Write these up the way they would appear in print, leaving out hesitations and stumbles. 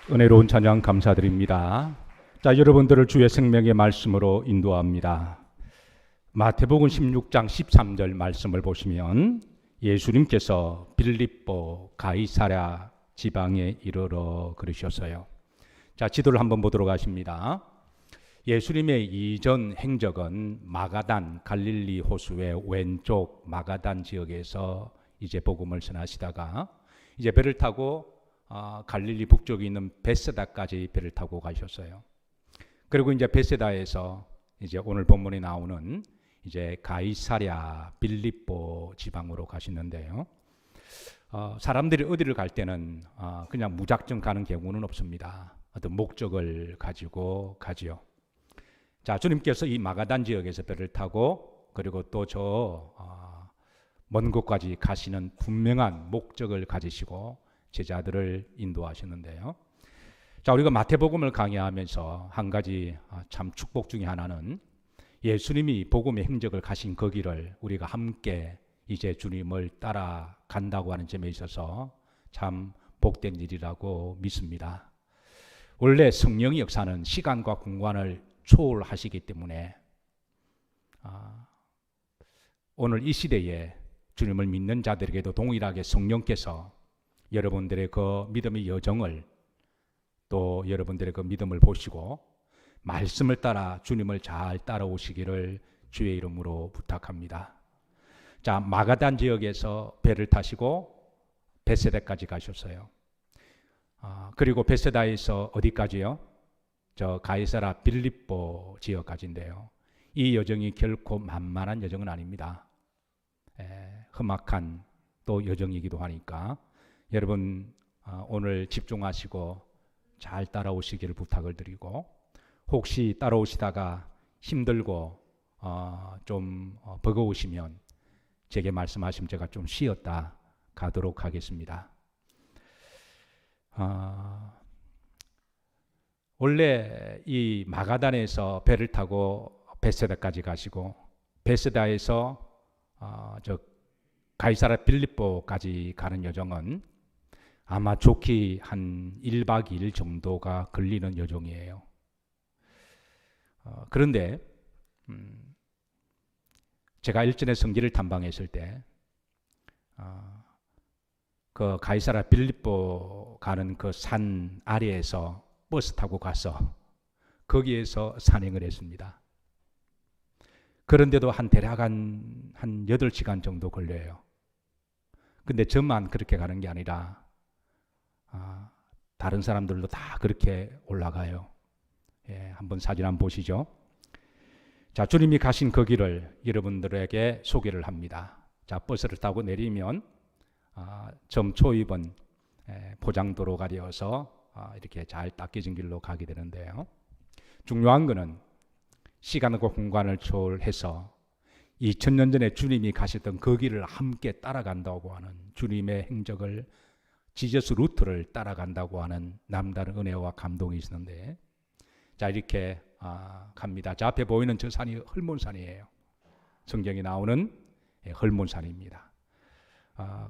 은혜로운 찬양 감사드립니다. 자, 여러분들을 주의 생명의 말씀으로 인도합니다. 마태복음 16장 13절 말씀을 보시면 예수님께서 빌립보 가이사랴 지방에 이르러 그러셨어요. 자, 지도를 한번 보도록 하십니다. 예수님의 이전 행적은 마가단 갈릴리 호수의 왼쪽 마가단 지역에서 이제 복음을 전하시다가 이제 배를 타고 갈릴리 북쪽에 있는 베세다까지 배를 타고 가셨어요. 그리고 이제 베세다에서 이제 오늘 본문에 나오는 이제 가이사랴 빌립보 지방으로 가시는데요. 사람들이 어디를 갈 때는 그냥 무작정 가는 경우는 없습니다. 어떤 목적을 가지고 가지요. 자, 주님께서 이 마가단 지역에서 배를 타고 그리고 또 저 먼 곳까지 가시는 분명한 목적을 가지시고 제자들을 인도하셨는데요. 자, 우리가 마태복음을 강의하면서 한 가지 참 축복 중에 하나는 예수님이 복음의 행적을 가신 그 길을 우리가 함께 이제 주님을 따라간다고 하는 점에 있어서 참 복된 일이라고 믿습니다. 원래 성령의 역사는 시간과 공간을 초월하시기 때문에 오늘 이 시대에 주님을 믿는 자들에게도 동일하게 성령께서 여러분들의 그 믿음의 여정을 또 여러분들의 그 믿음을 보시고 말씀을 따라 주님을 잘 따라오시기를 주의 이름으로 부탁합니다. 자, 마가단 지역에서 배를 타시고 베세다까지 가셨어요. 그리고 베세다에서 어디까지요? 저 가이사랴 빌립보 지역까지인데요. 이 여정이 결코 만만한 여정은 아닙니다. 험악한 또 여정이기도 하니까 여러분 오늘 집중하시고 잘 따라오시기를 부탁을 드리고 혹시 따라오시다가 힘들고 좀 버거우시면 제게 말씀하시면 제가 좀 쉬었다 가도록 하겠습니다. 원래 이 마가단에서 배를 타고 베세다까지 가시고 베세다에서 저 가이사랴 빌립보까지 가는 여정은 아마 좋게 한 1박 2일 정도가 걸리는 여정이에요. 그런데 제가 일전에 성지를 탐방했을 때 그 가이사랴 빌립보 가는 그 산 아래에서 버스 타고 가서 거기에서 산행을 했습니다. 그런데도 대략 한 8시간 정도 걸려요. 근데 저만 그렇게 가는 게 아니라 다른 사람들도 다 그렇게 올라가요. 한번 사진 한번 보시죠. 자, 주님이 가신 그 길을 여러분들에게 소개를 합니다. 자, 버스를 타고 내리면 점초입은 포장도로가 되어서 이렇게 잘 닦여진 길로 가게 되는데요. 중요한 것은 시간과 공간을 초월해서 2000년 전에 주님이 가셨던 그 길을 함께 따라간다고 하는 주님의 행적을 지저스 루트를 따라간다고 하는 남다른 은혜와 감동이 있었는데 자, 이렇게 갑니다. 자, 앞에 보이는 저 산이 헐몬산이에요. 성경에 나오는 헐몬산입니다.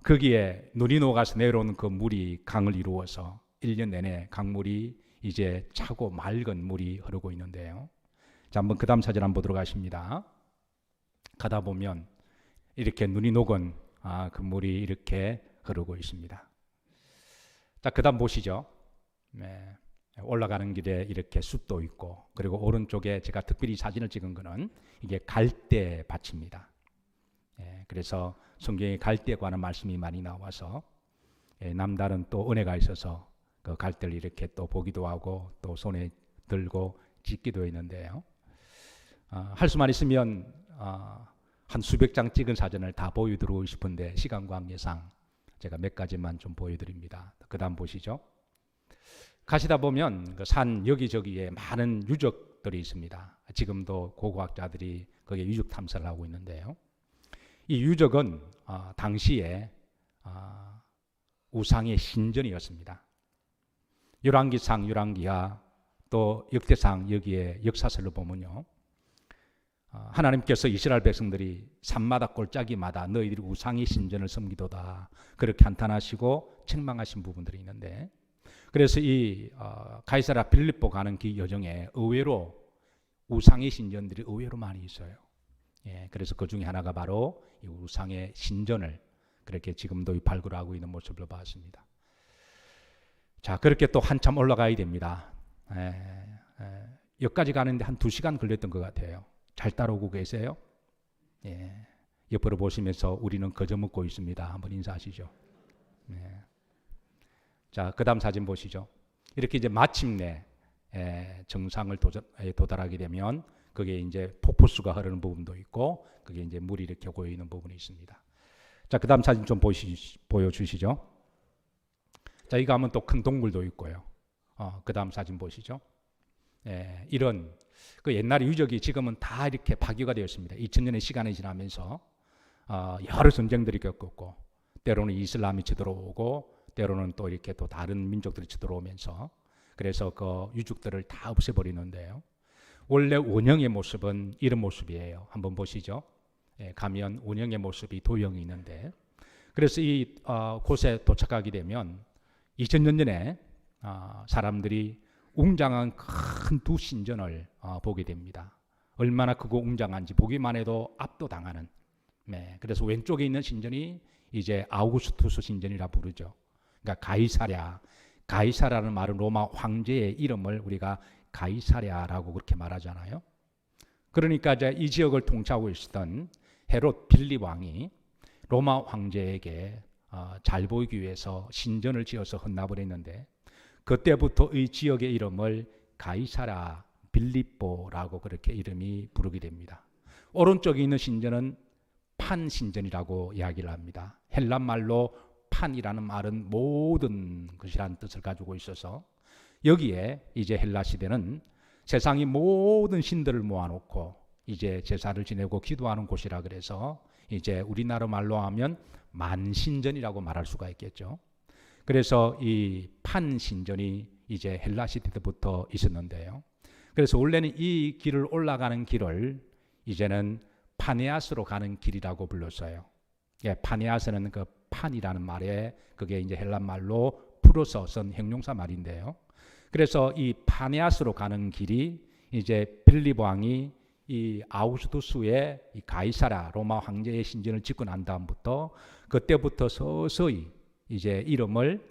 거기에 눈이 녹아서 내려오는 그 물이 강을 이루어서 1년 내내 강물이 이제 차고 맑은 물이 흐르고 있는데요. 자, 한번 그 다음 사진 한번 보도록 하십니다. 가다 보면 이렇게 눈이 녹은 그 물이 이렇게 흐르고 있습니다. 자, 그 다음 보시죠. 네. 올라가는 길에 이렇게 숲도 있고 그리고 오른쪽에 제가 특별히 사진을 찍은 거는 이게 갈대 밭입니다. 그래서 성경에 갈대에 관한 말씀이 많이 나와서 남다른 또 은혜가 있어서 그 갈대를 이렇게 또 보기도 하고 또 손에 들고 찍기도 했는데요. 할 수만 있으면 한 수백 장 찍은 사진을 다 보여드리고 싶은데 시간 관계상 제가 몇 가지만 좀 보여드립니다. 그 다음 보시죠. 가시다 보면 그 산 여기저기에 많은 유적들이 있습니다. 지금도 고고학자들이 거기에 유적 탐사를 하고 있는데요. 이 유적은 당시에 우상의 신전이었습니다. 열왕기상, 열왕기하 또 역대상 여기에 역사설로 보면요. 하나님께서 이스라엘 백성들이 산마다 골짜기마다 너희들이 우상의 신전을 섬기도다 그렇게 한탄하시고 책망하신 부분들이 있는데 그래서 이 가이사랴 빌립보 가는 그 여정에 의외로 우상의 신전들이 의외로 많이 있어요. 예, 그래서 그 중에 하나가 바로 이 우상의 신전을 그렇게 지금도 발굴하고 있는 모습을 봤습니다. 자, 그렇게 또 한참 올라가야 됩니다. 여기까지 가는데 한 2시간 걸렸던 것 같아요. 잘 따라오고 계세요? 예, 옆으로 보시면서 우리는 거저 묻고 있습니다. 한번 인사하시죠. 예. 자, 그 다음 사진 보시죠. 이렇게 이제 마침내 정상을 도달하게 되면 그게 이제 폭포수가 흐르는 부분도 있고 그게 이제 물이 이렇게 고여있는 부분이 있습니다. 자, 그 다음 사진 좀 보여주시죠. 자, 이거 하면 또 큰 동굴도 있고요. 그 다음 사진 보시죠. 이런 그 옛날의 유적이 지금은 다 이렇게 파괴가 되었습니다. 2000년의 시간이 지나면서 여러 전쟁들이 겪었고 때로는 이슬람이 쳐들어오고 때로는 또 이렇게 또 다른 민족들이 쳐들어오면서 그래서 그 유적들을 다 없애버리는데요. 원래 원형의 모습은 이런 모습이에요. 한번 보시죠. 가면 원형의 모습이 도형이 있는데 그래서 이 곳에 도착하게 되면 2000년 전에 사람들이 웅장한 큰 두 신전을 보게 됩니다. 얼마나 크고 웅장한지 보기만 해도 압도당하는. 네, 그래서 왼쪽에 있는 신전이 이제 아우구스투스 신전이라 부르죠. 그러니까 가이사라는 말은 로마 황제의 이름을 우리가 가이사랴라고 그렇게 말하잖아요. 그러니까 이제 이 지역을 통치하고 있었던 헤롯 빌립 왕이 로마 황제에게 잘 보이기 위해서 신전을 지어서 헌납을 했는데 그때부터 이 지역의 이름을 가이사랴 빌립보라고 그렇게 이름이 부르게 됩니다. 오른쪽에 있는 신전은 판 신전이라고 이야기를 합니다. 헬란 말로 판이라는 말은 모든 것이라는 뜻을 가지고 있어서 여기에 이제 헬라 시대는 세상의 모든 신들을 모아놓고 이제 제사를 지내고 기도하는 곳이라 그래서 이제 우리나라 말로 하면 만신전이라고 말할 수가 있겠죠. 그래서 이 판신전이 이제 헬라 시대 때부터 있었는데요. 그래서 원래는 이 길을 올라가는 길을 이제는 파네아스로 가는 길이라고 불렀어요. 예, 파네아스는 그 판이라는 말에 그게 이제 헬란 말로 풀어서 쓴 형용사 말인데요. 그래서 이 파네아스로 가는 길이 이제 빌립 왕이 이 아우구스투스의 이 가이사랴 로마 황제의 신전을 짓고 난 다음부터 그때부터 서서히 이제 이름을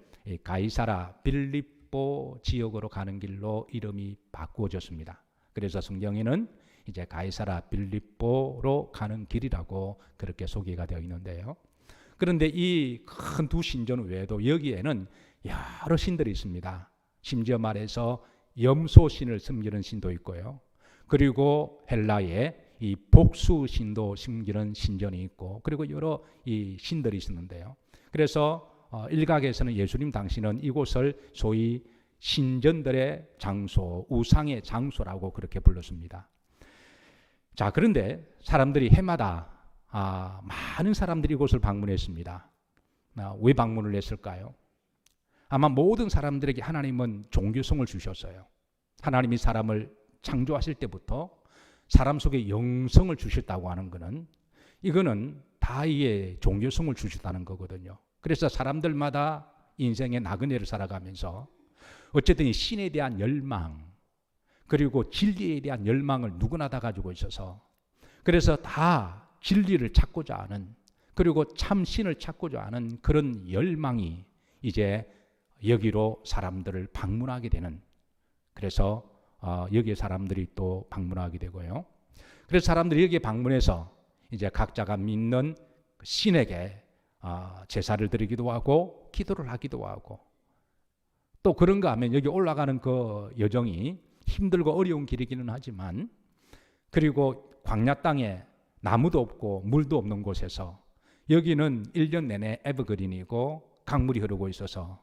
가이사랴 빌립보 지역으로 가는 길로 이름이 바꾸어졌습니다. 그래서 성경에는 이제 가이사랴 빌립보로 가는 길이라고 그렇게 소개가 되어 있는데요. 그런데 이 큰 두 신전 외에도 여기에는 여러 신들이 있습니다. 심지어 말해서 염소신을 섬기는 신도 있고요. 그리고 헬라에 이 복수신도 섬기는 신전이 있고 그리고 여러 이 신들이 있었는데요. 그래서 일각에서는 예수님 당시는 이곳을 소위 신전들의 장소, 우상의 장소라고 그렇게 불렀습니다. 자, 그런데 사람들이 해마다 많은 사람들이 이곳을 방문했습니다. 왜 방문을 했을까요? 아마 모든 사람들에게 하나님은 종교성을 주셨어요. 하나님이 사람을 창조하실 때부터 사람 속에 영성을 주셨다고 하는 것은 이거는 다 이게 종교성을 주셨다는 거거든요. 그래서 사람들마다 인생의 나그네를 살아가면서 어쨌든 이 신에 대한 열망 그리고 진리에 대한 열망을 누구나 다 가지고 있어서 그래서 다 진리를 찾고자 하는 그리고 참 신을 찾고자 하는 그런 열망이 이제 여기로 사람들을 방문하게 되는 그래서 여기에 사람들이 또 방문하게 되고요. 그래서 사람들이 여기에 방문해서 이제 각자가 믿는 신에게 제사를 드리기도 하고 기도를 하기도 하고 또 그런가 하면 여기 올라가는 그 여정이 힘들고 어려운 길이기는 하지만 그리고 광야 땅에 나무도 없고 물도 없는 곳에서 여기는 1년 내내 에버그린이고 강물이 흐르고 있어서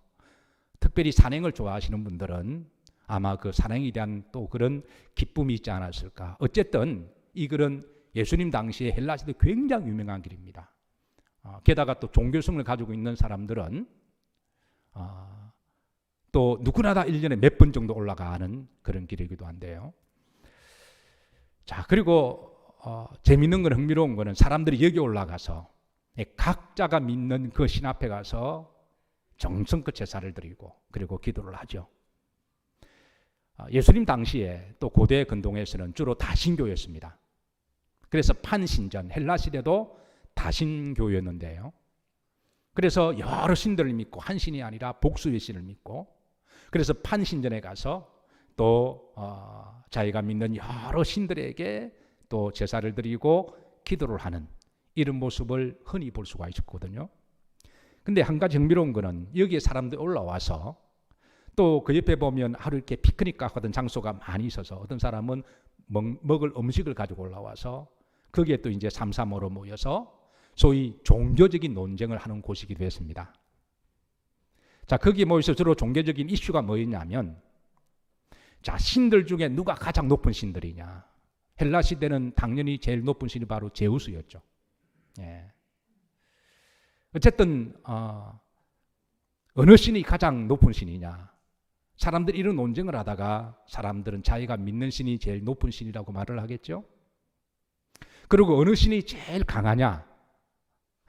특별히 산행을 좋아하시는 분들은 아마 그 산행에 대한 또 그런 기쁨이 있지 않았을까. 어쨌든 이 길은 예수님 당시에 헬라 시대 굉장히 유명한 길입니다. 게다가 또 종교성을 가지고 있는 사람들은 또 누구나 다 1년에 몇 번 정도 올라가는 그런 길이기도 한데요. 자, 그리고 재밌는 건 흥미로운 거는 사람들이 여기 올라가서 각자가 믿는 그 신 앞에 가서 정성껏 제사를 드리고 그리고 기도를 하죠. 예수님 당시에 또 고대 근동에서는 주로 다신교였습니다. 그래서 판신전, 헬라 시대도 다신교였는데요. 그래서 여러 신들을 믿고 한 신이 아니라 복수의 신을 믿고, 그래서 판신전에 가서 또 자기가 믿는 여러 신들에게 또 제사를 드리고 기도를 하는 이런 모습을 흔히 볼 수가 있었거든요. 근데 한 가지 흥미로운 거는 여기에 사람들이 올라와서 또 그 옆에 보면 하루 이렇게 피크닉 하던 장소가 많이 있어서 어떤 사람은 먹을 음식을 가지고 올라와서 거기에 또 이제 삼삼오로 모여서 소위 종교적인 논쟁을 하는 곳이기도 했습니다. 자, 거기 모여서 주로 종교적인 이슈가 뭐였냐면, 자, 신들 중에 누가 가장 높은 신들이냐. 헬라 시대는 당연히 제일 높은 신이 바로 제우스였죠. 예. 어쨌든 어느 신이 가장 높은 신이냐. 사람들이 이런 논쟁을 하다가 사람들은 자기가 믿는 신이 제일 높은 신이라고 말을 하겠죠. 그리고 어느 신이 제일 강하냐.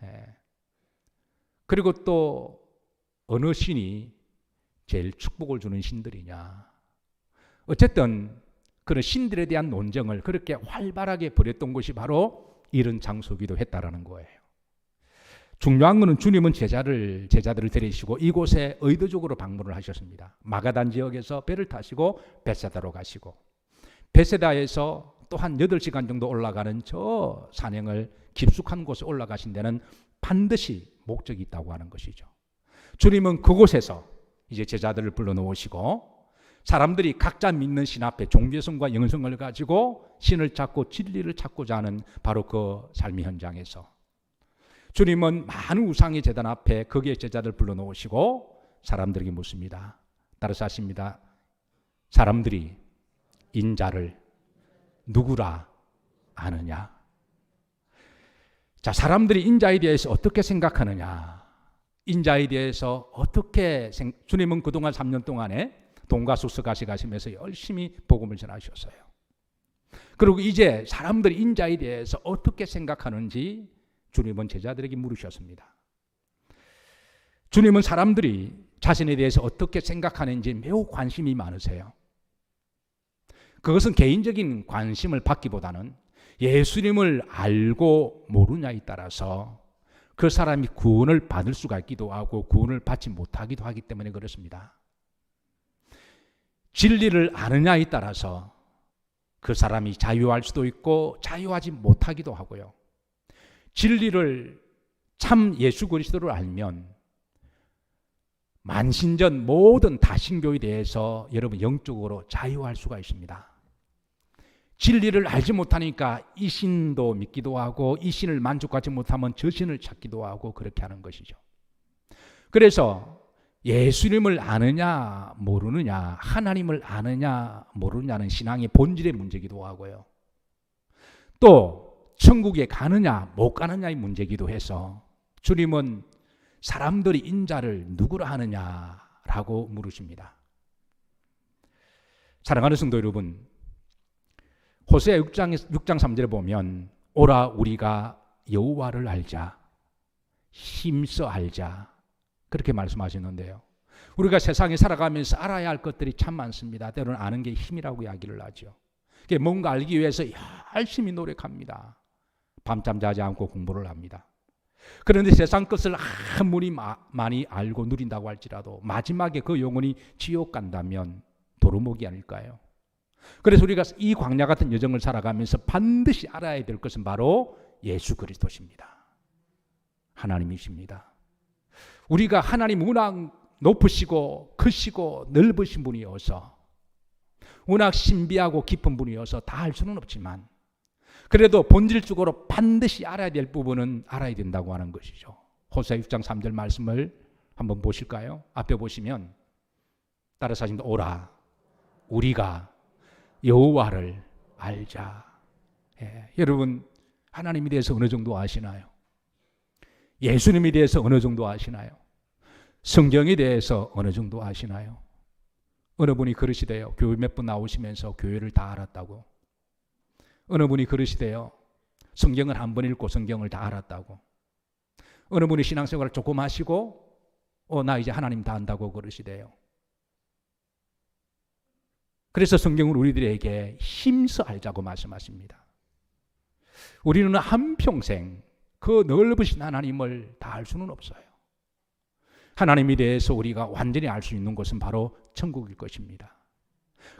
예. 그리고 또 어느 신이 제일 축복을 주는 신들이냐. 어쨌든 그런 신들에 대한 논쟁을 그렇게 활발하게 벌였던 것이 바로 이런 장소기도 했다라는 거예요. 중요한 것은 주님은 제자들을 데리시고 이곳에 의도적으로 방문을 하셨습니다. 마가단 지역에서 배를 타시고 베세다로 가시고, 베세다에서 또 한 8시간 정도 올라가는 저 산행을 깊숙한 곳에 올라가신 데는 반드시 목적이 있다고 하는 것이죠. 주님은 그곳에서 이제 제자들을 불러놓으시고 사람들이 각자 믿는 신 앞에 종교성과 영성을 가지고 신을 찾고 진리를 찾고자 하는 바로 그 삶의 현장에서 주님은 많은 우상의 제단 앞에 거기에 제자들 불러놓으시고 사람들에게 묻습니다. 따라서 하십니다. 사람들이 인자를 누구라 아느냐? 자, 사람들이 인자에 대해서 어떻게 생각하느냐? 인자에 대해서 어떻게 주님은 그동안 3년 동안에 동과 숙소까지 가시면서 열심히 복음을 전하셨어요. 그리고 이제 사람들이 인자에 대해서 어떻게 생각하는지 주님은 제자들에게 물으셨습니다. 주님은 사람들이 자신에 대해서 어떻게 생각하는지 매우 관심이 많으세요. 그것은 개인적인 관심을 받기보다는 예수님을 알고 모르냐에 따라서 그 사람이 구원을 받을 수가 있기도 하고 구원을 받지 못하기도 하기 때문에 그렇습니다. 진리를 아느냐에 따라서 그 사람이 자유할 수도 있고 자유하지 못하기도 하고요. 진리를 참 예수 그리스도를 알면 만신전 모든 다신교에 대해서 여러분 영적으로 자유할 수가 있습니다. 진리를 알지 못하니까 이 신도 믿기도 하고 이 신을 만족하지 못하면 저 신을 찾기도 하고 그렇게 하는 것이죠. 그래서 예수님을 아느냐 모르느냐, 하나님을 아느냐 모르느냐는 신앙의 본질의 문제이기도 하고요. 또 천국에 가느냐 못 가느냐의 문제이기도 해서 주님은 사람들이 인자를 누구라 하느냐라고 물으십니다. 사랑하는 성도 여러분, 호세아 6장 3절에 보면 오라 우리가 여호와를 알자, 힘써 알자 그렇게 말씀하시는데요. 우리가 세상에 살아가면서 알아야 할 것들이 참 많습니다. 때로는 아는 게 힘이라고 이야기를 하죠. 뭔가 알기 위해서 열심히 노력합니다. 밤잠 자지 않고 공부를 합니다. 그런데 세상 것을 아무리 많이 알고 누린다고 할지라도 마지막에 그 영혼이 지옥 간다면 도루묵이 아닐까요? 그래서 우리가 이 광야 같은 여정을 살아가면서 반드시 알아야 될 것은 바로 예수 그리스도십니다. 하나님이십니다. 우리가 하나님 워낙 높으시고 크시고 넓으신 분이어서 워낙 신비하고 깊은 분이어서 다 알 수는 없지만 그래도 본질적으로 반드시 알아야 될 부분은 알아야 된다고 하는 것이죠. 호세아 6장 3절 말씀을 한번 보실까요? 앞에 보시면 따라서 하십니다. 오라 우리가 여호와를 알자. 여러분 하나님에 대해서 어느 정도 아시나요? 예수님에 대해서 어느 정도 아시나요? 성경에 대해서 어느 정도 아시나요? 어느 분이 그러시대요. 교회 몇 번 나오시면서 교회를 다 알았다고. 어느 분이 그러시대요. 성경을 한 번 읽고 성경을 다 알았다고. 어느 분이 신앙생활을 조금 하시고 나 이제 하나님 다 안다고 그러시대요. 그래서 성경은 우리들에게 힘써 알자고 말씀하십니다. 우리는 한평생 그 넓으신 하나님을 다 알 수는 없어요. 하나님에 대해서 우리가 완전히 알 수 있는 것은 바로 천국일 것입니다.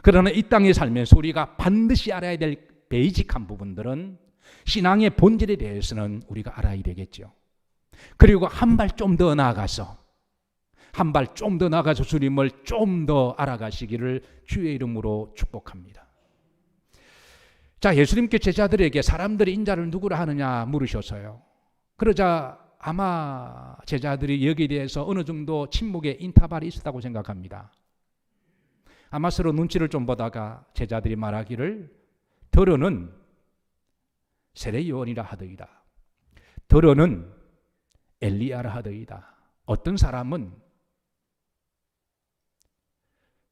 그러나 이 땅에 살면서 우리가 반드시 알아야 될 베이직한 부분들은 신앙의 본질에 대해서는 우리가 알아야 되겠죠. 그리고 한 발 좀 더 나아가서 주님을 좀 더 알아가시기를 주의 이름으로 축복합니다. 자, 예수님께 제자들에게 사람들이 인자를 누구라 하느냐 물으셔서요. 그러자 아마 제자들이 여기에 대해서 어느 정도 침묵의 인터벌이 있었다고 생각합니다. 아마 서로 눈치를 좀 보다가 제자들이 말하기를 더러는 세례 요한이라 하더이다. 더러는 엘리야라 하더이다. 어떤 사람은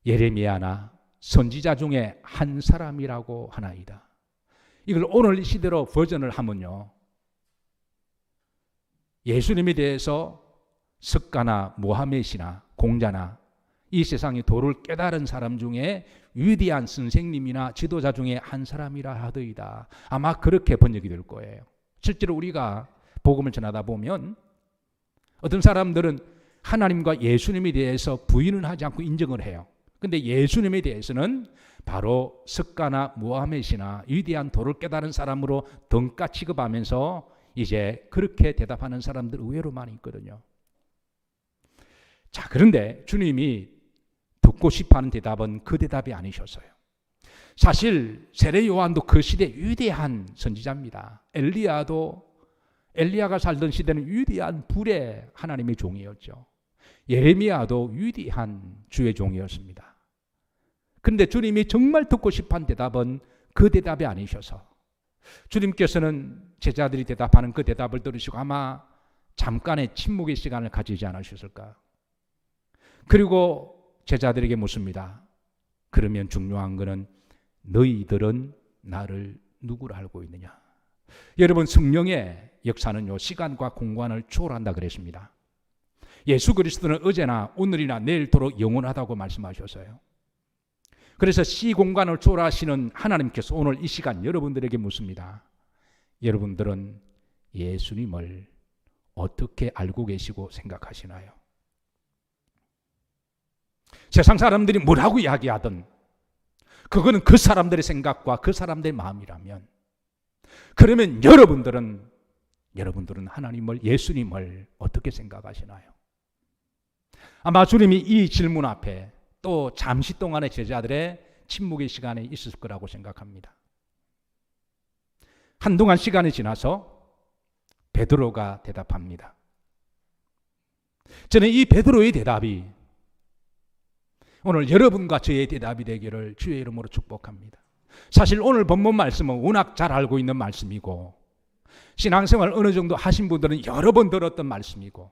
예레미야나 선지자 중에 한 사람이라고 하나이다. 이걸 오늘 시대로 버전을 하면요, 예수님에 대해서 석가나 모하메시나 공자나 이 세상의 도를 깨달은 사람 중에 위대한 선생님이나 지도자 중에 한 사람이라 하더이다. 아마 그렇게 번역이 될 거예요. 실제로 우리가 복음을 전하다 보면 어떤 사람들은 하나님과 예수님에 대해서 부인은 하지 않고 인정을 해요. 근데 예수님에 대해서는 바로 석가나 무하메시나 위대한 도를 깨달은 사람으로 등가 취급하면서 이제 그렇게 대답하는 사람들 의외로 많이 있거든요. 자, 그런데 주님이 듣고 싶어하는 대답은 그 대답이 아니셨어요. 사실 세례 요한도 그 시대 위대한 선지자입니다. 엘리야가 살던 시대는 위대한 불의 하나님의 종이었죠. 예레미야도 위대한 주의 종이었습니다. 그런데 주님이 정말 듣고 싶어한 대답은 그 대답이 아니셔서 주님께서는 제자들이 대답하는 그 대답을 들으시고 아마 잠깐의 침묵의 시간을 가지지 않으셨을까. 그리고 제자들에게 묻습니다. 그러면 중요한 것은 너희들은 나를 누구로 알고 있느냐. 여러분, 성령의 역사는요, 시간과 공간을 초월한다 그랬습니다. 예수 그리스도는 어제나 오늘이나 내일토록 영원하다고 말씀하셨어요. 그래서 시공간을 초월하시는 하나님께서 오늘 이 시간 여러분들에게 묻습니다. 여러분들은 예수님을 어떻게 알고 계시고 생각하시나요? 세상 사람들이 뭐라고 이야기하든 그거는 그 사람들의 생각과 그 사람들의 마음이라면, 그러면 여러분들은 하나님을, 예수님을 어떻게 생각하시나요? 아마 주님이 이 질문 앞에 또 잠시 동안의 제자들의 침묵의 시간이 있을 거라고 생각합니다. 한동안 시간이 지나서 베드로가 대답합니다. 저는 이 베드로의 대답이 오늘 여러분과 저의 대답이 되기를 주의 이름으로 축복합니다. 사실 오늘 본문 말씀은 워낙 잘 알고 있는 말씀이고 신앙생활 어느 정도 하신 분들은 여러 번 들었던 말씀이고,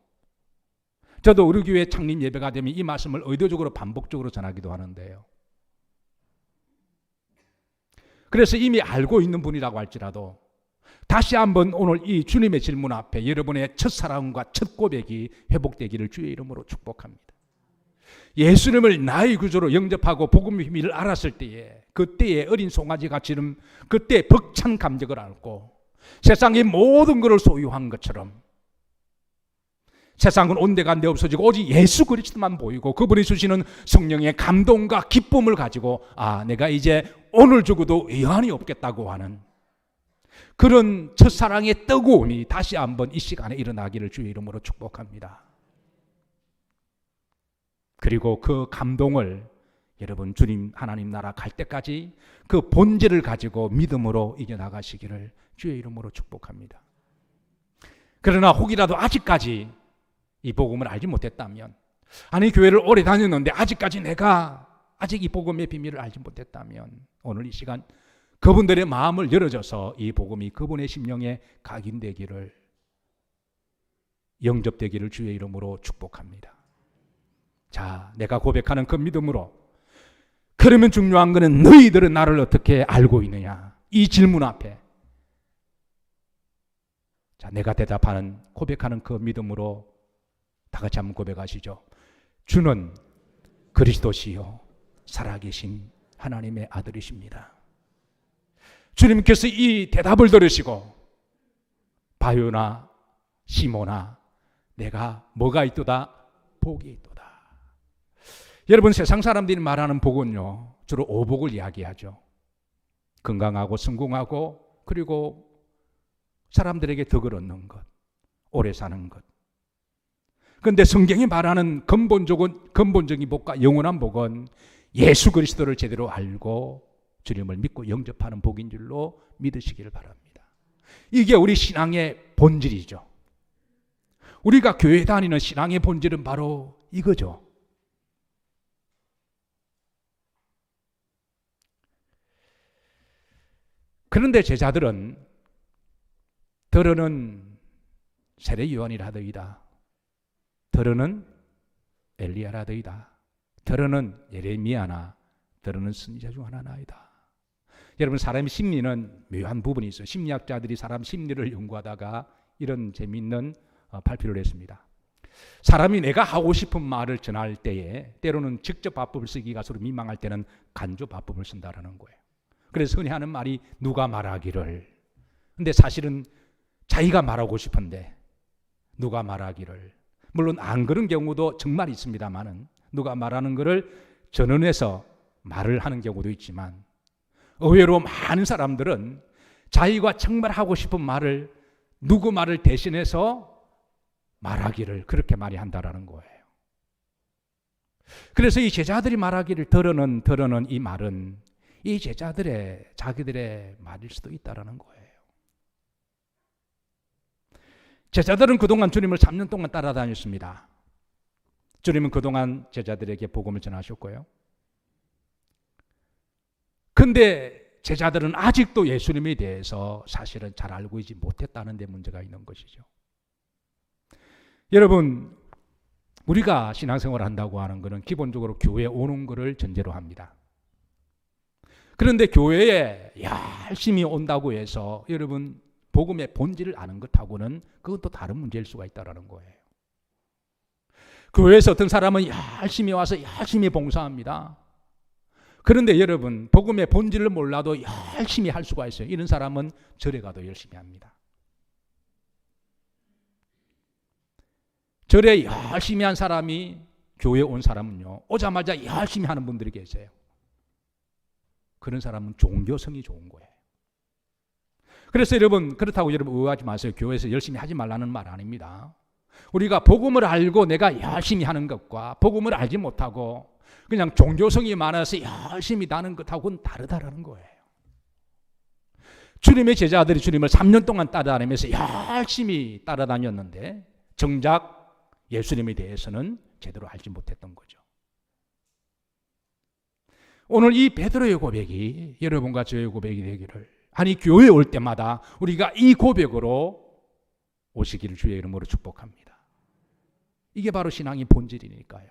저도 우리 교회 창립 예배가 되면 이 말씀을 의도적으로 반복적으로 전하기도 하는데요. 그래서 이미 알고 있는 분이라고 할지라도 다시 한번 오늘 이 주님의 질문 앞에 여러분의 첫사랑과 첫 고백이 회복되기를 주의 이름으로 축복합니다. 예수님을 나의 구주로 영접하고 복음의 비밀을 알았을 때에, 그때의 어린 송아지가 지름 그때 벅찬 감격을 안고 세상의 모든 것을 소유한 것처럼 세상은 온데간데 없어지고 오직 예수 그리스도만 보이고 그분이 주시는 성령의 감동과 기쁨을 가지고 내가 이제 오늘 죽어도 의안이 없겠다고 하는 그런 첫사랑의 뜨거움이 다시 한번 이 시간에 일어나기를 주의 이름으로 축복합니다. 그리고 그 감동을 여러분 주님 하나님 나라 갈 때까지 그 본질을 가지고 믿음으로 이겨나가시기를 주의 이름으로 축복합니다. 그러나 혹이라도 아직까지 이 복음을 알지 못했다면, 아니 교회를 오래 다녔는데 아직까지 내가 아직 이 복음의 비밀을 알지 못했다면, 오늘 이 시간 그분들의 마음을 열어줘서 이 복음이 그분의 심령에 각인되기를, 영접되기를 주의 이름으로 축복합니다. 자, 내가 고백하는 그 믿음으로, 그러면 중요한 것은 너희들은 나를 어떻게 알고 있느냐, 이 질문 앞에 자, 내가 대답하는, 고백하는 그 믿음으로 다 같이 한번 고백하시죠. 주는 그리스도시요 살아계신 하나님의 아들이십니다. 주님께서 이 대답을 들으시고 바요나 시모나 내가 뭐가 있도다? 복이 있도다. 여러분, 세상 사람들이 말하는 복은요 주로 오복을 이야기하죠. 건강하고 성공하고 그리고 사람들에게 덕을 얻는 것, 오래 사는 것. 그런데 성경이 말하는 근본적인 복과 영원한 복은 예수 그리스도를 제대로 알고 주님을 믿고 영접하는 복인 줄로 믿으시기를 바랍니다. 이게 우리 신앙의 본질이죠. 우리가 교회 다니는 신앙의 본질은 바로 이거죠. 그런데 제자들은 더러는 세례 요한이라더이다. 더러는 엘리야라더이다. 더러는 예레미야나 더러는 선지자 중 하나나이다. 여러분, 사람의 심리는 묘한 부분이 있어요. 심리학자들이 사람 심리를 연구하다가 이런 재미있는 발표를 했습니다. 사람이 내가 하고 싶은 말을 전할 때에 때로는 직접 화법을 쓰기가 서로 민망할 때는 간접 화법을 쓴다라는 거예요. 그래서 흔히 하는 말이 누가 말하기를. 근데 사실은 자기가 말하고 싶은데 누가 말하기를. 물론 안 그런 경우도 정말 있습니다만은 누가 말하는 것을 전언해서 말을 하는 경우도 있지만 의외로 많은 사람들은 자기가 정말 하고 싶은 말을 누구 말을 대신해서 말하기를 그렇게 많이 한다라는 거예요. 그래서 이 제자들이 말하기를 더러는 이 말은 이 제자들의 자기들의 말일 수도 있다라는 거예요. 제자들은 그동안 주님을 3년 동안 따라다녔습니다. 주님은 그동안 제자들에게 복음을 전하셨고요. 근데 제자들은 아직도 예수님에 대해서 사실은 잘 알고 있지 못했다는 데 문제가 있는 것이죠. 여러분, 우리가 신앙생활을 한다고 하는 것은 기본적으로 교회에 오는 것을 전제로 합니다. 그런데 교회에 열심히 온다고 해서 여러분 복음의 본질을 아는 것하고는 그건 또 다른 문제일 수가 있다는 거예요. 교회에서 어떤 사람은 열심히 와서 열심히 봉사합니다. 그런데 여러분 복음의 본질을 몰라도 열심히 할 수가 있어요. 이런 사람은 절에 가도 열심히 합니다. 절에 열심히 한 사람이 교회에 온 사람은요 오자마자 열심히 하는 분들이 계세요. 그런 사람은 종교성이 좋은 거예요. 그래서 여러분 그렇다고 여러분 의아하지 마세요. 교회에서 열심히 하지 말라는 말 아닙니다. 우리가 복음을 알고 내가 열심히 하는 것과 복음을 알지 못하고 그냥 종교성이 많아서 열심히 다는 것하고는 다르다라는 거예요. 주님의 제자들이 주님을 3년 동안 따라다니면서 열심히 따라다녔는데 정작 예수님에 대해서는 제대로 알지 못했던 거죠. 오늘 이 베드로의 고백이 여러분과 저의 고백이 되기를, 아니 교회에 올 때마다 우리가 이 고백으로 오시기를 주의 이름으로 축복합니다. 이게 바로 신앙의 본질이니까요.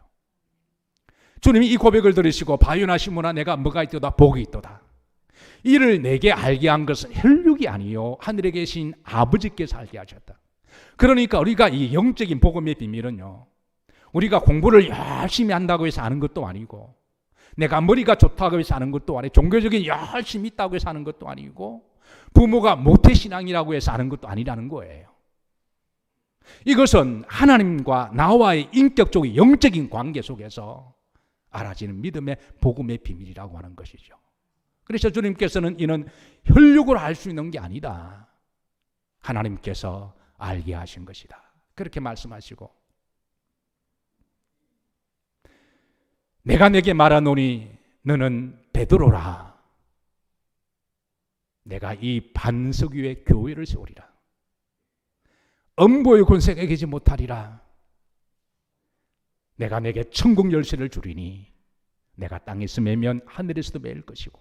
주님이 이 고백을 들으시고 바요나 시모나 내가 뭐가 있도다 복이 있도다. 이를 내게 알게 한 것은 혈육이 아니요 하늘에 계신 아버지께서 알게 하셨다. 그러니까 우리가 이 영적인 복음의 비밀은요, 우리가 공부를 열심히 한다고 해서 아는 것도 아니고 내가 머리가 좋다고 해서 아는 것도 아니고 종교적인 열심히 있다고 해서 아는 것도 아니고 부모가 모태신앙이라고 해서 아는 것도 아니라는 거예요. 이것은 하나님과 나와의 인격적인 영적인 관계 속에서 알아지는 믿음의 복음의 비밀이라고 하는 것이죠. 그래서 주님께서는 이는 혈육으로 알 수 있는 게 아니다. 하나님께서 알게 하신 것이다. 그렇게 말씀하시고 내가 내게 말하노니 너는 베드로라. 내가 이 반석 위에 교회를 세우리라. 음보의 권세가 이기지 못하리라. 내가 내게 천국 열쇠를 주리니 내가 땅에서 매면 하늘에서도 매일 것이고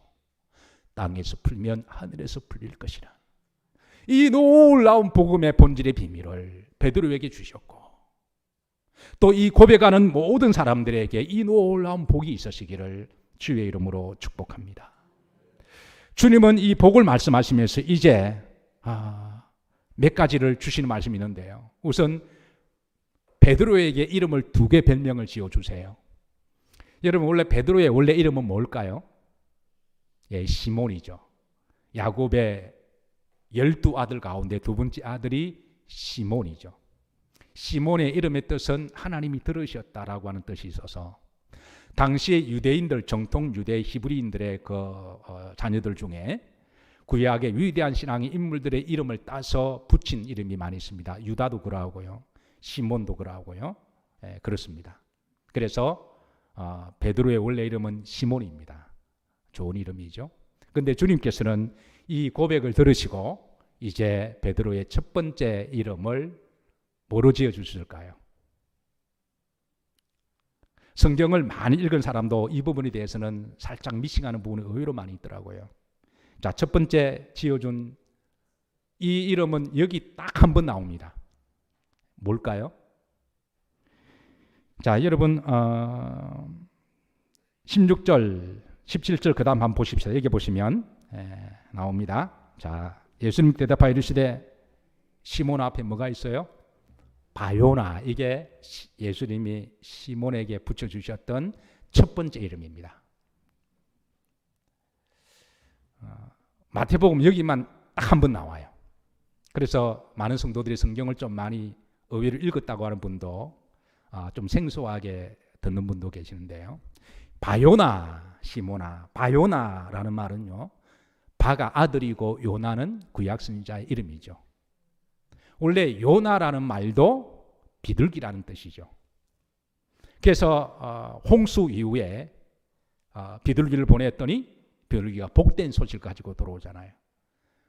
땅에서 풀면 하늘에서 풀릴 것이라. 이 놀라운 복음의 본질의 비밀을 베드로에게 주셨고 또 이 고백하는 모든 사람들에게 이 놀라운 복이 있으시기를 주의 이름으로 축복합니다. 주님은 이 복을 말씀하시면서 이제 몇 가지를 주시는 말씀이 있는데요. 우선 베드로에게 이름을 2개 별명을 지어주세요. 여러분, 원래 베드로의 원래 이름은 뭘까요? 예, 시몬이죠. 야곱의 12아들 가운데 2번째 아들이 시몬이죠. 시몬의 이름의 뜻은 하나님이 들으셨다라고 하는 뜻이 있어서 당시의 유대인들, 정통 유대 히브리인들의 자녀들 중에 구약의 위대한 신앙의 인물들의 이름을 따서 붙인 이름이 많이 있습니다. 유다도 그러하고요, 시몬도 그러하고요. 예, 그렇습니다. 그래서 베드로의 원래 이름은 시몬입니다. 좋은 이름이죠. 그런데 주님께서는 이 고백을 들으시고 이제 베드로의 첫 번째 이름을 뭐로 지어주실까요? 성경을 많이 읽은 사람도 이 부분에 대해서는 살짝 미싱하는 부분이 의외로 많이 있더라고요. 자, 첫 번째 지어준 이 이름은 여기 딱 한 번 나옵니다. 뭘까요? 자, 여러분 16절, 17절 그 다음 한번 보십시오. 여기 보시면 나옵니다. 자, 예수님 대답하여 이르시되 시몬 앞에 뭐가 있어요? 바요나. 이게 예수님이 시몬에게 붙여주셨던 첫 번째 이름입니다. 마태복음 여기만 딱 한 번 나와요. 그래서 많은 성도들이 성경을 좀 많이 의외로 읽었다고 하는 분도 좀 생소하게 듣는 분도 계시는데요. 바요나, 시몬아. 바요나라는 말은요, 바가 아들이고 요나는 구약 선지자의 이름이죠. 원래 요나라는 말도 비둘기라는 뜻이죠. 그래서 홍수 이후에 비둘기를 보냈더니 비둘기가 복된 소식을 가지고 들어오잖아요.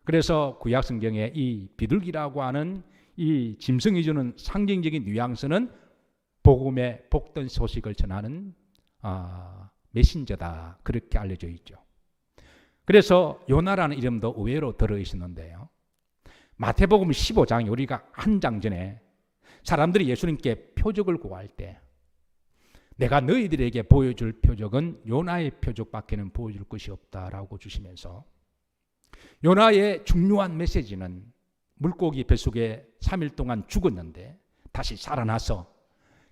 그래서 구약 성경에 이 비둘기라고 하는 이 짐승이 주는 상징적인 뉘앙스는 복음의 복된 소식을 전하는 메신저다, 그렇게 알려져 있죠. 그래서 요나라는 이름도 의외로 들어있었는데요. 마태복음 15장, 우리가 한 장 전에 사람들이 예수님께 표적을 구할 때 내가 너희들에게 보여줄 표적은 요나의 표적밖에는 보여줄 것이 없다라고 주시면서 요나의 중요한 메시지는 물고기 뱃속에 3일 동안 죽었는데 다시 살아나서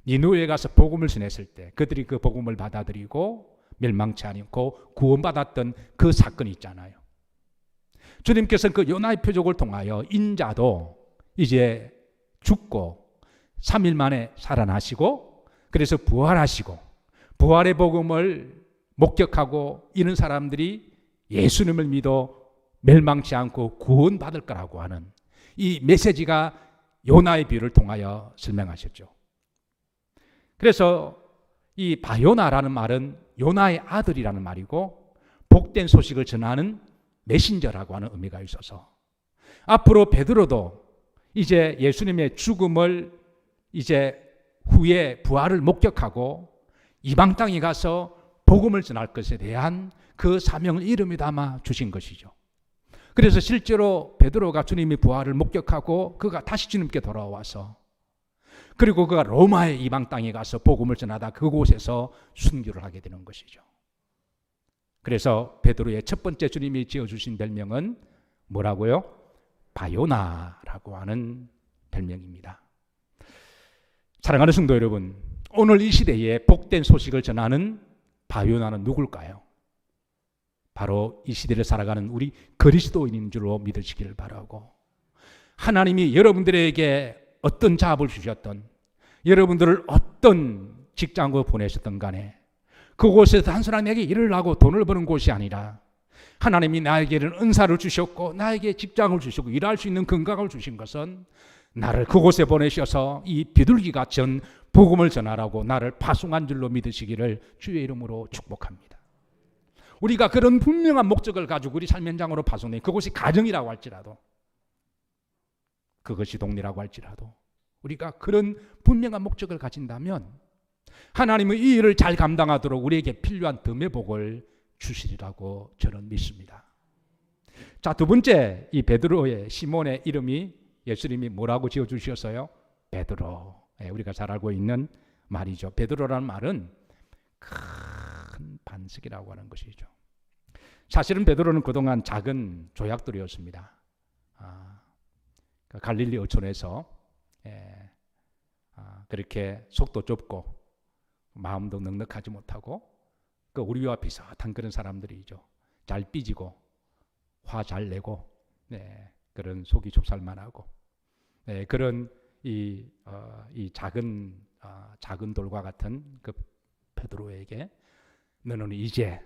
니느웨에 가서 복음을 전했을 때 그들이 그 복음을 받아들이고 멸망치 않고 구원받았던 그 사건이 있잖아요. 주님께서는 그 요나의 표적을 통하여 인자도 이제 죽고 3일 만에 살아나시고 그래서 부활하시고 부활의 복음을 목격하고 이런 사람들이 예수님을 믿어 멸망치 않고 구원받을 거라고 하는 이 메시지가 요나의 비유를 통하여 설명하셨죠. 그래서 이 바요나라는 말은 요나의 아들이라는 말이고 복된 소식을 전하는 메신저라고 하는 의미가 있어서 앞으로 베드로도 이제 예수님의 죽음을 이제 후에 부활을 목격하고 이방 땅에 가서 복음을 전할 것에 대한 그 사명을 이름에 담아 주신 것이죠. 그래서 실제로 베드로가 주님의 부활을 목격하고 그가 다시 주님께 돌아와서 그리고 그가 로마의 이방 땅에 가서 복음을 전하다 그곳에서 순교를 하게 되는 것이죠. 그래서 베드로의 첫 번째 주님이 지어주신 별명은 뭐라고요? 바요나라고 하는 별명입니다. 사랑하는 성도 여러분, 오늘 이 시대에 복된 소식을 전하는 바요나는 누굴까요? 바로 이 시대를 살아가는 우리 그리스도인인 줄로 믿으시기를 바라고, 하나님이 여러분들에게 어떤 잡을 주셨던, 여러분들을 어떤 직장으로 보내셨던 간에 그곳에서 단순하게 내게 일을 하고 돈을 버는 곳이 아니라 하나님이 나에게는 은사를 주셨고 나에게 직장을 주시고 일할 수 있는 건강을 주신 것은 나를 그곳에 보내셔서 이 비둘기가 전 복음을 전하라고 나를 파송한 줄로 믿으시기를 주의 이름으로 축복합니다. 우리가 그런 분명한 목적을 가지고 우리 삶 현장으로 파송된 그곳이 가정이라고 할지라도, 그것이 동네라고 할지라도 우리가 그런 분명한 목적을 가진다면 하나님은 이 일을 잘 감당하도록 우리에게 필요한 덤의 복을 주시리라고 저는 믿습니다. 자, 두 번째, 이 베드로의 시몬의 이름이 예수님이 뭐라고 지어주셨어요? 베드로. 우리가 잘 알고 있는 말이죠. 베드로라는 말은 큰 반석이라고 하는 것이죠. 사실은 베드로는 그동안 작은 조약돌이었습니다. 갈릴리 어촌에서 그렇게 속도 좁고 마음도 넉넉하지 못하고 그 우리와 비슷한 그런 사람들이죠. 잘 삐지고 화 잘 내고 그런 속이 좁쌀만하고 그런 이 작은 돌과 같은 그 베드로에게 너는 이제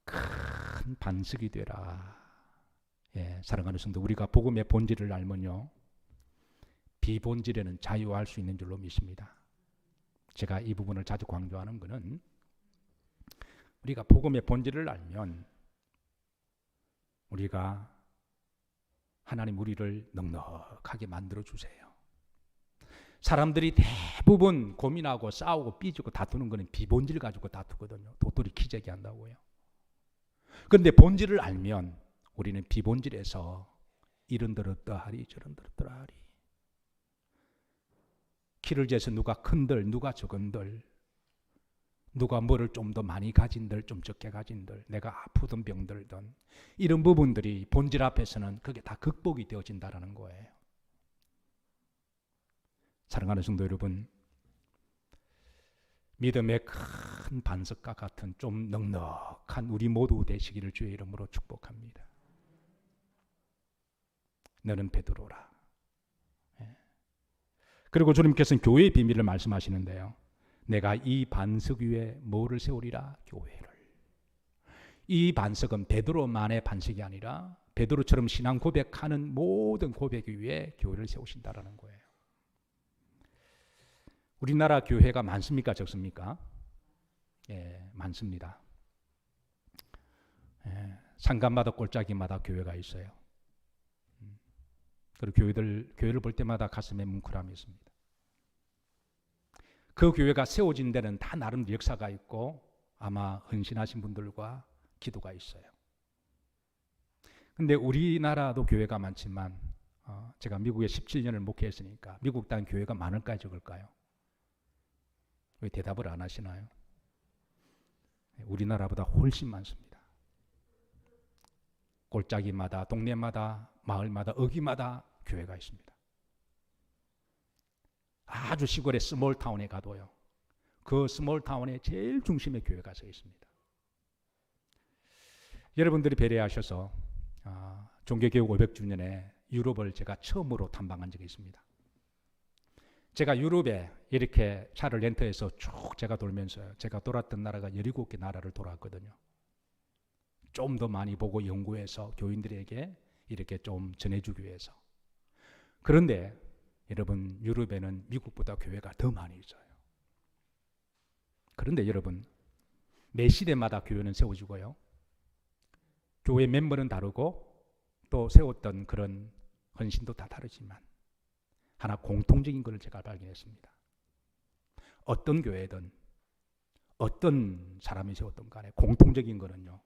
큰 반석이 되라. 사랑하는 성도, 우리가 복음의 본질을 알면요, 비본질에는 자유할 수 있는 줄로 믿습니다. 제가 이 부분을 자주 강조하는 것은 우리가 복음의 본질을 알면 우리가 하나님 우리를 넉넉하게 만들어 주세요. 사람들이 대부분 고민하고 싸우고 삐지고 다투는 것은 비본질 가지고 다투거든요. 도토리 키재기 한다고요. 그런데 본질을 알면 우리는 비본질에서 이런들 어떠하리 저런들 어떠하리, 키를 재서 누가 큰들 누가 적은들, 누가 뭐를 좀 더 많이 가진들 좀 적게 가진들, 내가 아프든 병들든 이런 부분들이 본질 앞에서는 그게 다 극복이 되어진다는 거예요. 사랑하는 성도 여러분, 믿음의 큰 반석과 같은 좀 넉넉한 우리 모두 되시기를 주의 이름으로 축복합니다. 너는 베드로라. 그리고 주님께서는 교회의 비밀을 말씀하시는데요, 내가 이 반석 위에 뭐를 세우리라? 교회를. 이 반석은 베드로만의 반석이 아니라 베드로처럼 신앙 고백하는 모든 고백 위에 교회를 세우신다라는 거예요. 우리나라 교회가 많습니까? 적습니까? 많습니다. 상가마다 골짜기마다 교회가 있어요. 그리고 교회를 볼 때마다 가슴에 뭉클함이 있습니다. 그 교회가 세워진 데는 다 나름 역사가 있고 아마 헌신하신 분들과 기도가 있어요. 근데 우리나라도 교회가 많지만 제가 미국에 17년을 목회했으니까 미국 땅 교회가 많을까요? 적을까요? 왜 대답을 안 하시나요? 우리나라보다 훨씬 많습니다. 골짜기마다, 동네마다, 마을마다, 어귀마다 교회가 있습니다. 아주 시골의 스몰타운에 가도요, 그 스몰타운의 제일 중심에 교회가 서 있습니다. 여러분들이 배려하셔서 종교개혁 500주년에 유럽을 제가 처음으로 탐방한 적이 있습니다. 제가 유럽에 이렇게 차를 렌트해서 쭉 제가 돌면서요, 제가 돌았던 나라가 17개 나라를 돌았거든요. 좀 더 많이 보고 연구해서 교인들에게 이렇게 좀 전해주기 위해서. 그런데 여러분, 유럽에는 미국보다 교회가 더 많이 있어요. 그런데 여러분, 매 시대마다 교회는 세워지고요, 교회 멤버는 다르고 또 세웠던 그런 헌신도 다 다르지만 하나 공통적인 것을 제가 발견했습니다. 어떤 교회든 어떤 사람이 세웠던 간에 공통적인 것은요,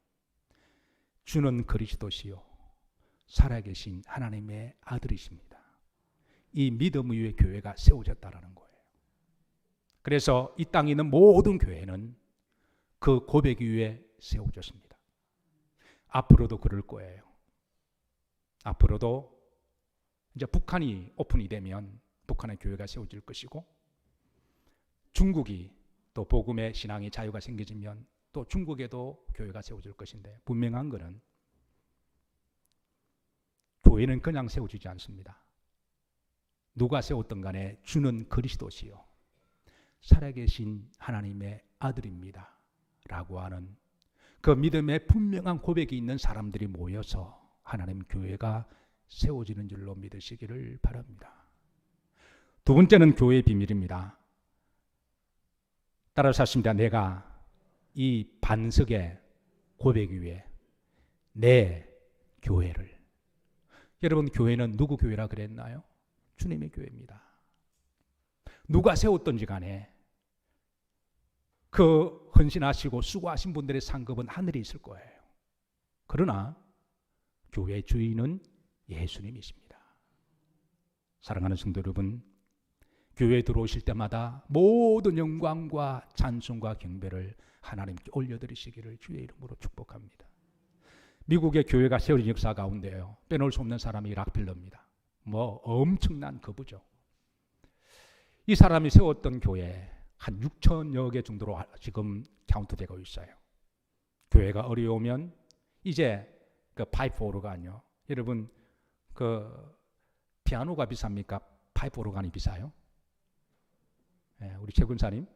주는 그리스도시요 살아계신 하나님의 아들이십니다. 이 믿음 위에 교회가 세워졌다라는 거예요. 그래서 이 땅에 있는 모든 교회는 그 고백 위에 세워졌습니다. 앞으로도 그럴 거예요. 앞으로도 이제 북한이 오픈이 되면 북한의 교회가 세워질 것이고, 중국이 또 복음의 신앙의 자유가 생겨지면 또 중국에도 교회가 세워질 것인데, 분명한 것은 교회는 그냥 세워지지 않습니다. 누가 세웠던 간에 주는 그리스도시요 살아계신 하나님의 아들입니다 라고 하는 그 믿음의 분명한 고백이 있는 사람들이 모여서 하나님 교회가 세워지는 줄로 믿으시기를 바랍니다. 두 번째는 교회의 비밀입니다. 따라서 하십니다. 내가 이 반석의 고백 위에 내 교회를. 여러분, 교회는 누구 교회라 그랬나요? 주님의 교회입니다. 누가 세웠던지 간에 그 헌신하시고 수고하신 분들의 상급은 하늘에 있을 거예요. 그러나 교회의 주인은 예수님이십니다. 사랑하는 성도 여러분, 교회에 들어오실 때마다 모든 영광과 찬송과 경배를 하나님께 올려드리시기를 주의 이름으로 축복합니다. 미국의 교회가 세워진 역사 가운데요, 빼놓을 수 없는 사람이 락필러입니다. 엄청난 거부죠. 이 사람이 세웠던 교회 한 6천여 개 정도로 지금 카운트되고 있어요. 교회가 어려우면 이제 그 파이프 오르간요. 여러분 그 피아노가 비쌉니까? 파이프 오르간이 비싸요? 네, 우리 최 군사님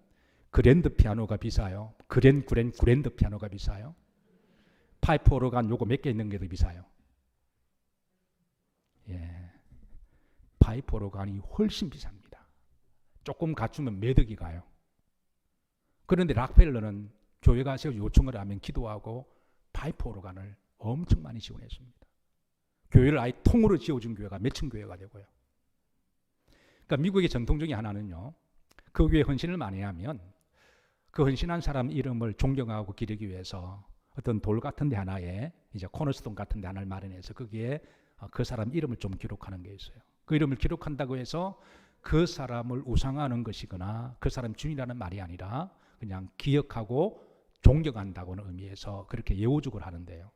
그랜드 피아노가 비싸요? 그랜드 피아노가 비싸요? 파이프 오르간 요거 몇 개 있는 게 더 비싸요? 예, 파이프 오르간이 훨씬 비쌉니다. 조금 갖추면 매덕이 가요. 그런데 락펠러는 교회가 세워 요청을 하면 기도하고 파이프 오르간을 엄청 많이 지원했습니다. 교회를 아예 통으로 지어준 교회가 몇천 교회가 되고요. 그러니까 미국의 전통 중에 하나는요. 그 교회에 헌신을 많이 하면 그 헌신한 사람 이름을 존경하고 기리기 위해서 어떤 돌 같은 데 하나에 이제 코너스톤 같은 데 하나를 마련해서 거기에 그 사람 이름을 좀 기록하는 게 있어요. 그 이름을 기록한다고 해서 그 사람을 우상하는 것이거나 그 사람 주인이라는 말이 아니라 그냥 기억하고 존경한다고는 의미에서 그렇게 예우죽을 하는데요.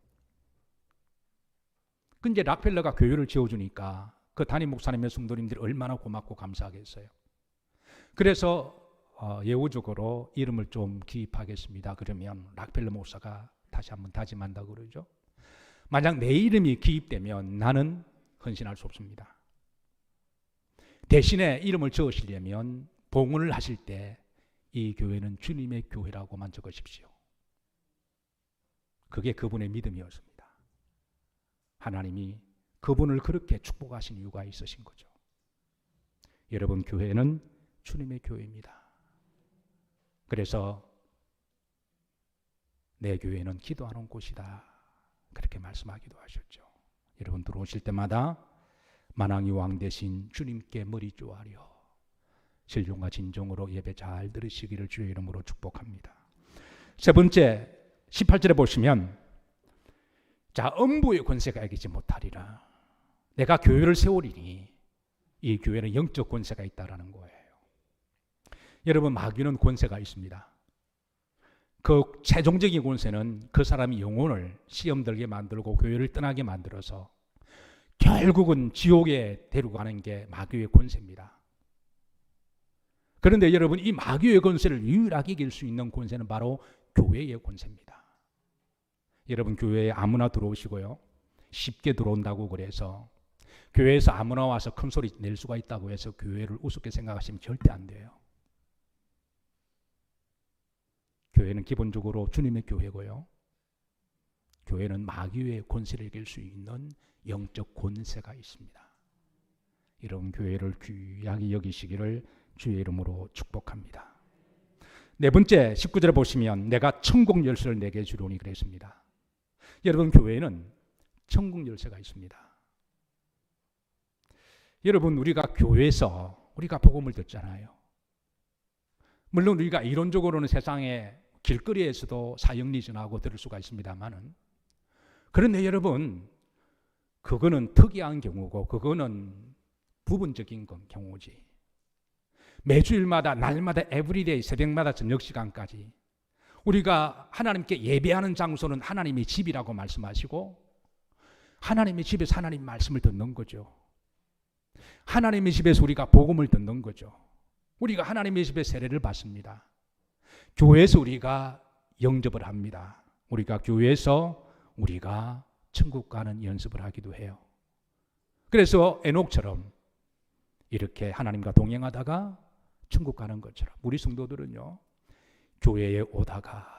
근데 락펠러가 교회를 지어주니까 그 담임 목사님의 성도님들이 얼마나 고맙고 감사하겠어요. 그래서 예우적으로 이름을 좀 기입하겠습니다. 그러면 락펠러 목사가 다시 한번 다짐한다고 그러죠. 만약 내 이름이 기입되면 나는 헌신할 수 없습니다. 대신에 이름을 적으시려면 봉헌을 하실 때 이 교회는 주님의 교회라고만 적으십시오. 그게 그분의 믿음이었습니다. 하나님이 그분을 그렇게 축복하신 이유가 있으신 거죠. 여러분, 교회는 주님의 교회입니다. 그래서 내 교회는 기도하는 곳이다. 그렇게 말씀하기도 하셨죠. 여러분 들어오실 때마다 만왕의 왕 대신 주님께 머리 조아려 신령과 진정으로 예배 잘 들으시기를 주의 이름으로 축복합니다. 세 번째 18절에 보시면 자 음부의 권세가 이기지 못하리라. 내가 교회를 세우리니 이 교회는 영적 권세가 있다라는 거예요. 여러분 마귀는 권세가 있습니다. 그 최종적인 권세는 그 사람이 영혼을 시험 들게 만들고 교회를 떠나게 만들어서 결국은 지옥에 데려가는 게 마귀의 권세입니다. 그런데 여러분 이 마귀의 권세를 유일하게 이길 수 있는 권세는 바로 교회의 권세입니다. 여러분 교회에 아무나 들어오시고요. 쉽게 들어온다고 그래서 교회에서 아무나 와서 큰 소리 낼 수가 있다고 해서 교회를 우습게 생각하시면 절대 안 돼요. 교회는 기본적으로 주님의 교회고요. 교회는 마귀의 권세를 이길 수 있는 영적 권세가 있습니다. 이런 교회를 귀하게 여기시기를 주의 이름으로 축복합니다. 네 번째 19절에 보시면 내가 천국 열쇠를 내게 주려니 그랬습니다. 여러분 교회는 천국 열쇠가 있습니다. 여러분 우리가 교회에서 우리가 복음을 듣잖아요. 물론 우리가 이론적으로는 세상에 길거리에서도 사형리 전하고 들을 수가 있습니다만은 그런데 여러분 그거는 특이한 경우고 그거는 부분적인 경우지. 매주일마다 날마다 에브리데이 새벽마다 저녁 시간까지 우리가 하나님께 예배하는 장소는 하나님의 집이라고 말씀하시고 하나님의 집에서 하나님 말씀을 듣는 거죠. 하나님의 집에서 우리가 복음을 듣는 거죠. 우리가 하나님의 집에 세례를 받습니다. 교회에서 우리가 영접을 합니다. 우리가 교회에서 우리가 천국 가는 연습을 하기도 해요. 그래서 에녹처럼 이렇게 하나님과 동행하다가 천국 가는 것처럼 우리 성도들은요 교회에 오다가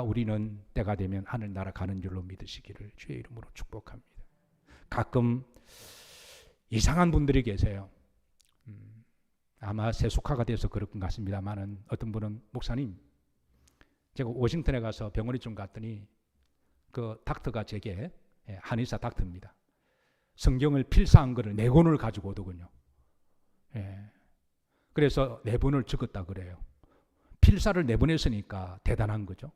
우리는 때가 되면 하늘나라 가는 줄로 믿으시기를 주의 이름으로 축복합니다. 가끔 이상한 분들이 계세요. 아마 세속화가 돼서 그럴 것 같습니다만은 어떤 분은 목사님 제가 워싱턴에 가서 병원에 좀 갔더니 그 닥터가 제게 한의사 닥터입니다. 성경을 필사한 거를 4권을 가지고 오더군요. 그래서 4번을 적었다 그래요. 필사를 4번 했으니까 대단한 거죠.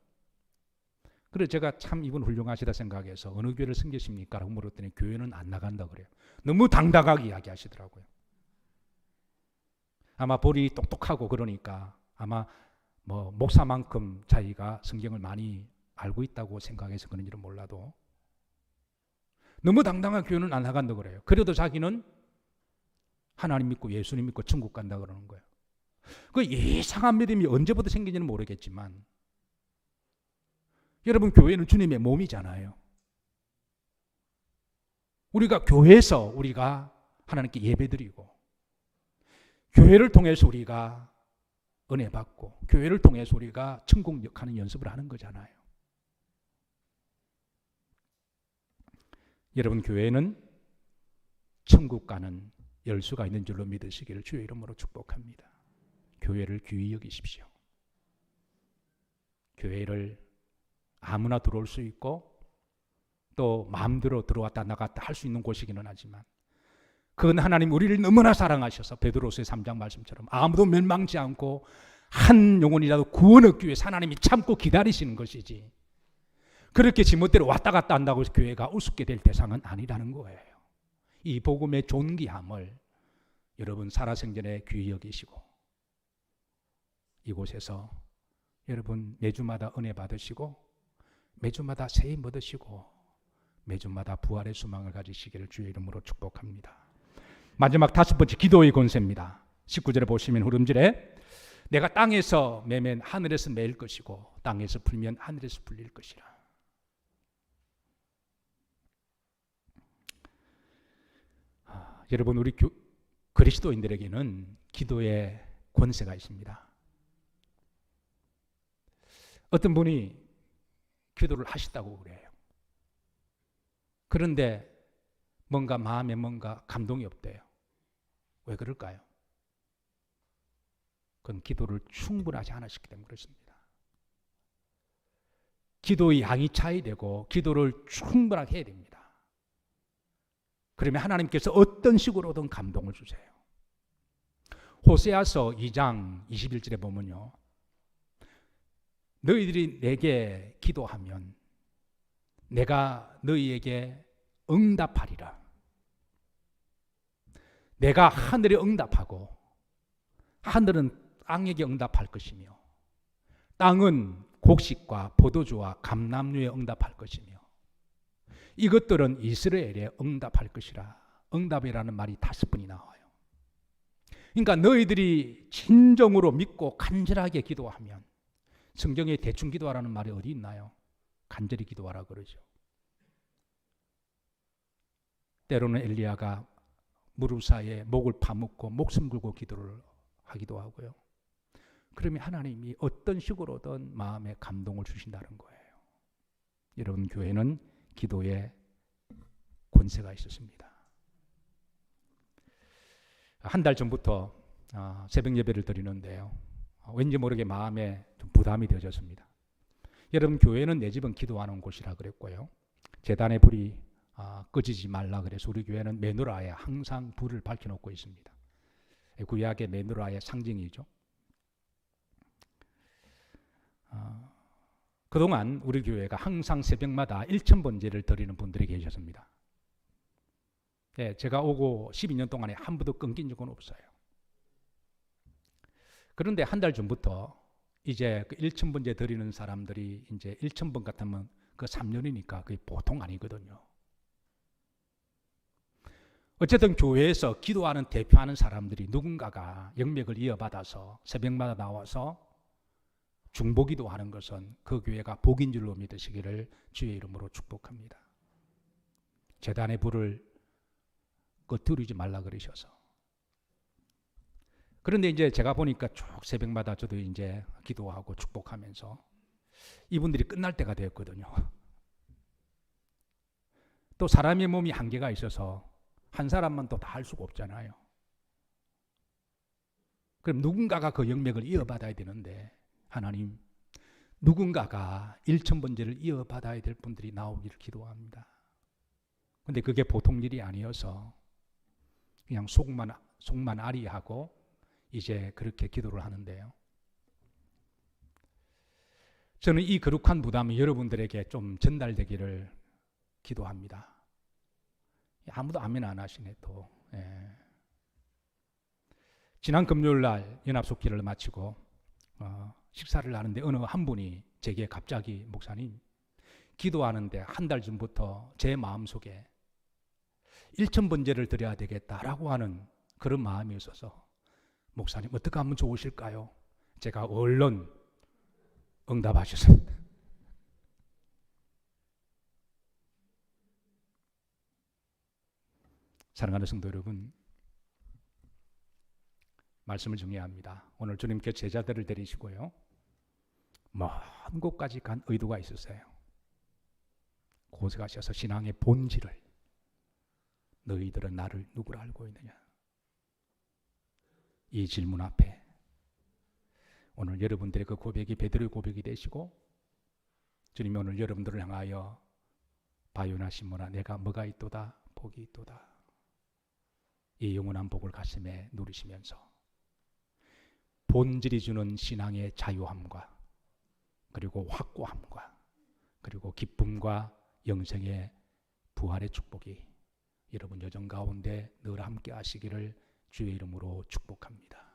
그래서 제가 참 이분 훌륭하시다 생각해서 어느 교회를 섬기십니까? 라고 물었더니 교회는 안 나간다 그래요. 너무 당당하게 이야기하시더라고요. 아마 볼이 똑똑하고 그러니까 아마 뭐 목사만큼 자기가 성경을 많이 알고 있다고 생각해서 그런지는 몰라도 너무 당당한 교회는 안 나간다 그래요. 그래도 자기는 하나님 믿고 예수님 믿고 천국 간다 그러는 거예요. 그 이상한 믿음이 언제부터 생긴지는 모르겠지만 여러분, 교회는 주님의 몸이잖아요. 우리가 교회에서 우리가 하나님께 예배드리고 교회를 통해서 우리가 은혜 받고 교회를 통해서 우리가 천국 하는 연습을 하는 거잖아요. 여러분, 교회는 천국 가는 열수가 있는 줄로 믿으시기를 주의 이름으로 축복합니다. 교회를 귀히 여기십시오. 교회를 아무나 들어올 수 있고 또 마음대로 들어왔다 나갔다 할 수 있는 곳이기는 하지만 그건 하나님 우리를 너무나 사랑하셔서 베드로서의 3장 말씀처럼 아무도 멸망치 않고 한 영혼이라도 구원 얻기 위해서 하나님이 참고 기다리시는 것이지, 그렇게 지멋대로 왔다 갔다 한다고 해서 교회가 우습게 될 대상은 아니라는 거예요. 이 복음의 존귀함을 여러분 살아생전에 귀히 여기시고 이곳에서 여러분 매주마다 은혜 받으시고 매주마다 새힘 얻으시고 매주마다 부활의 소망을 가지시기를 주의 이름으로 축복합니다. 마지막 5번째 기도의 권세입니다. 19절에 보시면 후름질에 내가 땅에서 매면 하늘에서 매일 것이고 땅에서 풀면 하늘에서 풀릴 것이라. 여러분, 우리 그리스도인들에게는 기도의 권세가 있습니다. 어떤 분이 기도를 하시다고 그래요. 그런데 뭔가 마음에 뭔가 감동이 없대요. 왜 그럴까요? 그건 기도를 충분하지 않으셨기 때문에 그렇습니다. 기도의 양이 차이되고 기도를 충분하게 해야 됩니다. 그러면 하나님께서 어떤 식으로든 감동을 주세요. 호세아서 2장 21절에 보면요, 너희들이 내게 기도하면 내가 너희에게 응답하리라. 내가 하늘에 응답하고 하늘은 땅에게 응답할 것이며 땅은 곡식과 포도주와 감람류에 응답할 것이며 이것들은 이스라엘에 응답할 것이라. 응답이라는 말이 5번이 나와요. 그러니까 너희들이 진정으로 믿고 간절하게 기도하면, 성경에 대충 기도하라는 말이 어디 있나요? 간절히 기도하라 그러죠. 때로는 엘리야가 무릎 사이에 목을 파묻고 목숨 걸고 기도를 하기도 하고요. 그러면 하나님이 어떤 식으로든 마음에 감동을 주신다는 거예요. 여러분, 교회는 기도에 권세가 있었습니다. 한 달 전부터 새벽 예배를 드리는데요, 왠지 모르게 마음에 좀 부담이 되어졌습니다. 여러분, 교회는 내 집은 기도하는 곳이라 그랬고요, 제단의 불이 꺼지지 말라 그래서 우리 교회는 메노라에 항상 불을 밝혀놓고 있습니다. 구약의 메노라의 상징이죠. 그동안 우리 교회가 항상 새벽마다 1000번제를 드리는 분들이 계셨습니다. 네, 제가 오고 12년 동안에 한 번도 끊긴 적은 없어요. 그런데 한 달 전부터 이제 그 1000번제 드리는 사람들이 이제 1000번 같으면 그 3년이니까 그게 보통 아니거든요. 어쨌든 교회에서 기도하는 대표하는 사람들이 누군가가 영맥을 이어받아서 새벽마다 나와서 중보기도 하는 것은 그 교회가 복인 줄로 믿으시기를 주의 이름으로 축복합니다. 제단의 불을 꺼뜨리지 말라 그러셔서. 그런데 이제 제가 보니까 쭉 새벽마다 저도 이제 기도하고 축복하면서 이분들이 끝날 때가 되었거든요. 또 사람의 몸이 한계가 있어서 한 사람만 또 다 할 수가 없잖아요. 그럼 누군가가 그 영맥을 이어받아야 되는데, 하나님, 누군가가 1000번제를 이어받아야 될 분들이 나오기를 기도합니다. 그런데 그게 보통 일이 아니어서 그냥 속만 아리하고 이제 그렇게 기도를 하는데요, 저는 이 거룩한 부담이 여러분들에게 좀 전달되기를 기도합니다. 아무도 아멘 안 하시네 또. 지난 금요일 날 연합속기를 마치고 식사를 하는데 어느 한 분이 제게 갑자기, 목사님, 기도하는데 한 달 전부터 제 마음속에 일천번제를 드려야 되겠다라고 하는 그런 마음이 있어서 목사님 어떻게 하면 좋으실까요? 제가 얼른 응답하셨습니다. 사랑하는 성도 여러분, 말씀을 정리합니다. 오늘 주님께 제자들을 데리시고요, 먼 곳까지 간 의도가 있었어요. 곳에 가셔서 신앙의 본질을, 너희들은 나를 누구라 알고 있느냐, 이 질문 앞에 오늘 여러분들의 그 고백이 베드로의 고백이 되시고, 주님이 오늘 여러분들을 향하여 바요나 시몬아 내가 뭐가 있도다, 복이 있도다, 이 영원한 복을 가슴에 누리시면서 본질이 주는 신앙의 자유함과 그리고 확고함과 그리고 기쁨과 영생의 부활의 축복이 여러분 여정 가운데 늘 함께 하시기를 주의 이름으로 축복합니다.